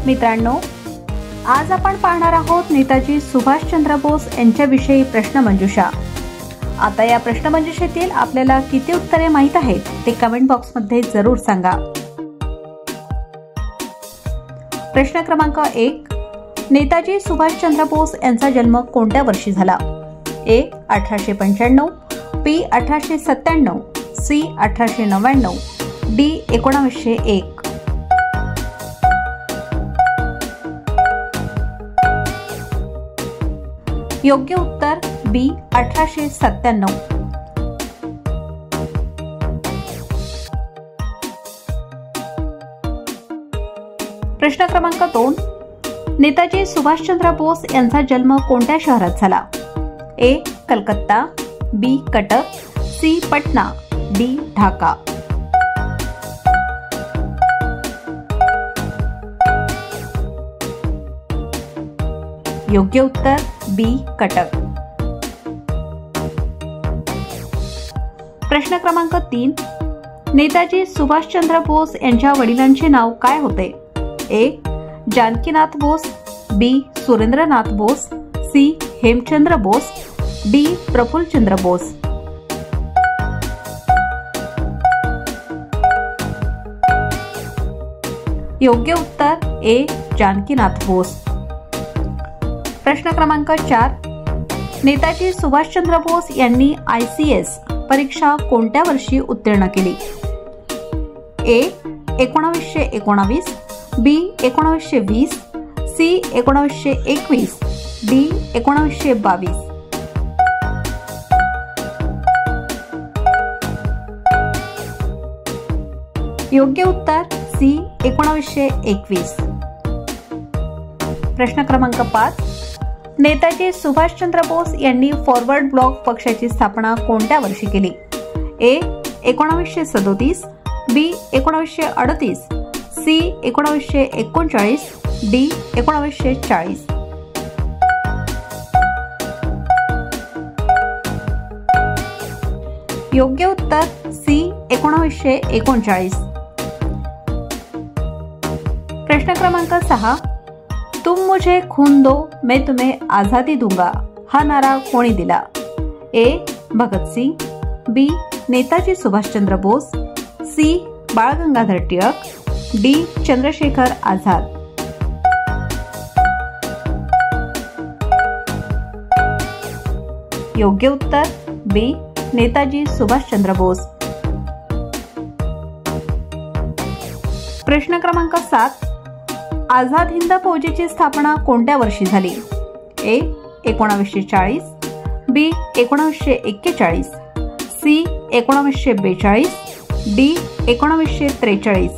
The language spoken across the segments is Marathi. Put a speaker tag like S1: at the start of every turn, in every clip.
S1: मित्रांनो, आज आपण पाहणार आहोत नेताजी सुभाषचंद्र बोस यांच्याविषयी प्रश्नमंजुषा। आता या प्रश्नमंजुषेतील आपल्याला किती उत्तरे माहित आहेत ते कमेंट बॉक्समध्ये जरूर सांगा। प्रश्न क्रमांक 1, नेताजी सुभाषचंद्र बोस यांचा जन्म कोणत्या वर्षी झाला? ए 1895, बी 1897, सी 1899, डी 1901। योग्य उत्तर बी 1897। प्रश्न क्रमांक 2, नेताजी सुभाषचंद्र बोस यांचा जन्म कोणत्या शहरात झाला? ए कलकत्ता, बी कटक, सी पटना, डी ढाका। योग्य उत्तर बी कटक। प्रश्न क्रमांक 3, नेताजी सुभाषचंद्र बोस यांच्या वडिलांचे नाव काय होते? ए जानकीनाथ बोस, बी सुरेंद्रनाथ बोस, सी हेमचंद्र बोस, डी प्रफुल्लचंद्र बोस। योग्य उत्तर ए जानकीनाथ बोस। प्रश्न क्रमांक 4, नेताजी सुभाषचंद्र बोस यांनी ICS परीक्षा कोणत्या वर्षी उत्तीर्ण केली? ए 1919, बी 1920, सी 1921, डी 1922। योग्य उत्तर सी 1921। प्रश्न क्रमांक 5, नेताजी सुभाषचंद्र बोस यांनी फॉरवर्ड ब्लॉक पक्षाची स्थापना कोणत्या वर्षी केली? ए 1937, बी 1938, सी 1939, डी 1940। योग्य उत्तर सी 1939। प्रश्न क्रमांक 6, तुम मुझे खून दो मैं तुम्हें आजादी दूंगा हा नारा कोणी दिला? ए भगतसिंग, बी नेताजी सुभाषचंद्र बोस, सी बाळ गंगाधर टिळक, डी चंद्रशेखर आझाद। योग्य उत्तर बी नेताजी सुभाषचंद्र बोस। प्रश्न क्रमांक 7, आझाद हिंद फौजेची स्थापना कोणत्या वर्षी झाली? ए 1940, बी 1941, सी 1942, डी 1943।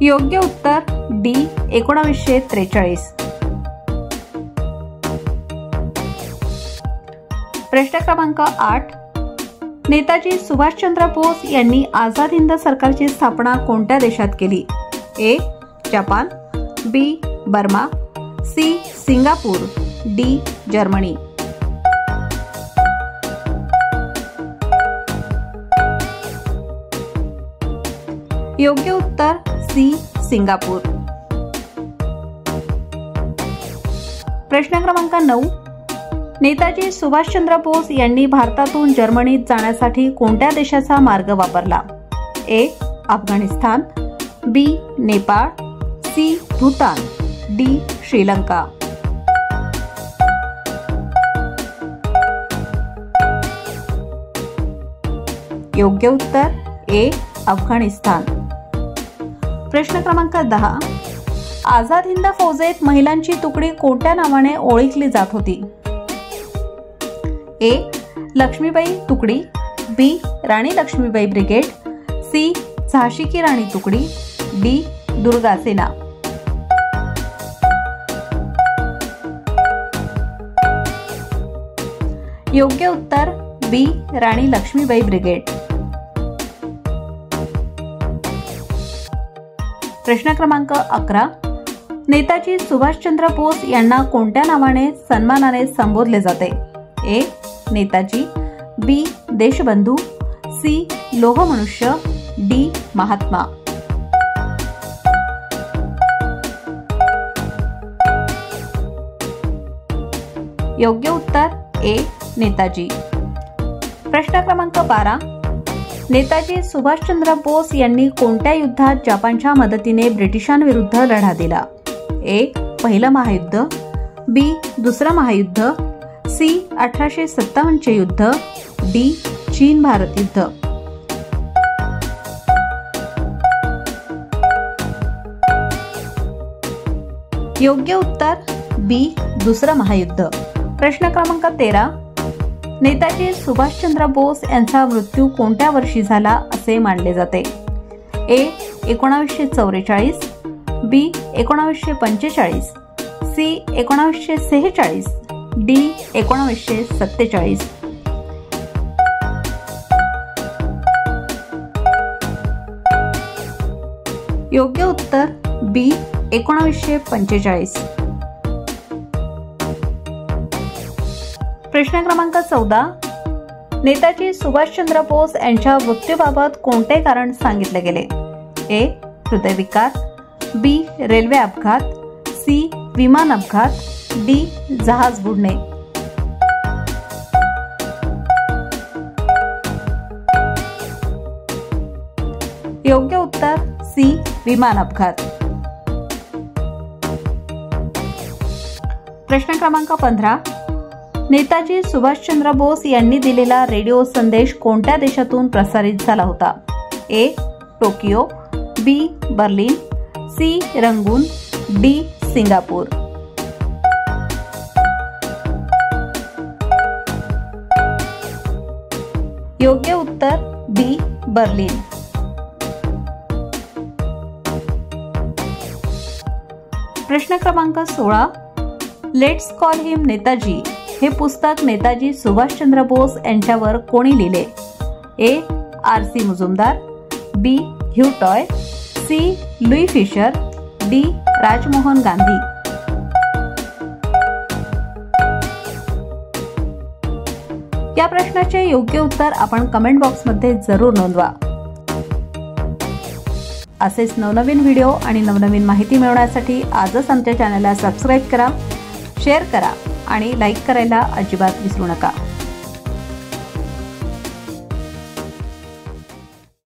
S1: योग्य उत्तर डी 1943। प्रश्न क्रमांक 8, नेताजी सुभाषचंद्र बोस यांनी आझाद हिंद सरकारची स्थापना कोणत्या देशात केली? A Japan, B Burma, C Singapore, D Germany. योग्य उत्तर सी सिंगापूर। प्रश्न क्रमांक 9, नेताजी सुभाषचंद्र बोस यांनी भारतातून जर्मनीत जाण्यासाठी कोणत्या देशाचा मार्ग वापरला? ए अफगाणिस्तान, बी नेपाळ, सी भूतान, डी श्रीलंका। योग्य उत्तर ए अफगाणिस्तान। प्रश्न क्रमांक 10, आझाद हिंद फौजेत महिलांची तुकडी कोणत्या नावाने ओळखली जात होती? ए लक्ष्मीबाई तुकडी, बी राणी लक्ष्मीबाई ब्रिगेड, सी झाशी की राणी तुकडी, डी दुर्गा सेना। योग्य उत्तर बी राणी लक्ष्मीबाई ब्रिगेड। प्रश्न क्रमांक 11, नेताजी सुभाषचंद्र बोस यांना कोणत्या नावाने सन्मानाने संबोधले जाते? ए नेताजी, बी देशबंधू, सी लोहमनुष्य, डी महात्मा। योग्य उत्तर ए नेताजी। प्रश्न क्रमांक 12, नेताजी सुभाषचंद्र बोस यांनी कोणत्या युद्धात जपानच्या मदतीने ब्रिटिशांविरुद्ध लढा दिला? ए पहिलं महायुद्ध, बी दुसरं महायुद्ध, सी 1857 चे युद्ध, डी चीन भारत युद्ध। योग्य उत्तर बी दुसरं महायुद्ध। प्रश्न क्रमांक 13, नेताजी सुभाषचंद्र बोस यांचा मृत्यू कोणत्या वर्षी झाला असे मानले जाते? ए 1944, बी 1945, सी 1946, डी 1947। योग्य उत्तर बी 1945। प्रश्न क्रमांक 14, नेताजी सुभाषचंद्र बोस यांच्या मृत्यूबाबत कोणते कारण सांगितले गेले? ए हृदयविकार, बी रेल्वे अपघात, सी विमान अपघात, डी जहाज बुडणे। योग्य उत्तर सी विमान अपघात। प्रश्न क्रमांक 15, नेताजी सुभाषचंद्र बोस यांनी दिलेला रेडिओ संदेश कोणत्या देशातून प्रसारित झाला होता? ए टोकियो, बी बर्लिन, सी रंगून, डी सिंगापूर। योग्य उत्तर बी बर्लिन। प्रश्न क्रमांक 16, लेट्स कॉल हिम नेताजी हे पुस्तक नेताजी सुभाषचंद्र बोस यांच्यावर कोणी लिहिले? A RC. Mujumdar, B Hugh Toye, C Louis Fischer, D Rajmohan Gandhi. या प्रश्नाचे योग्य उत्तर आपण कमेंट बॉक्समध्ये जरूर नोंदवा। असेच नवनवीन व्हिडिओ आणि नवनवीन माहिती मिळवण्यासाठी आजच आमच्या चॅनलला सबस्क्राईब करा, शेअर करा आणि लाईक करायला अजिबात विसरू नका।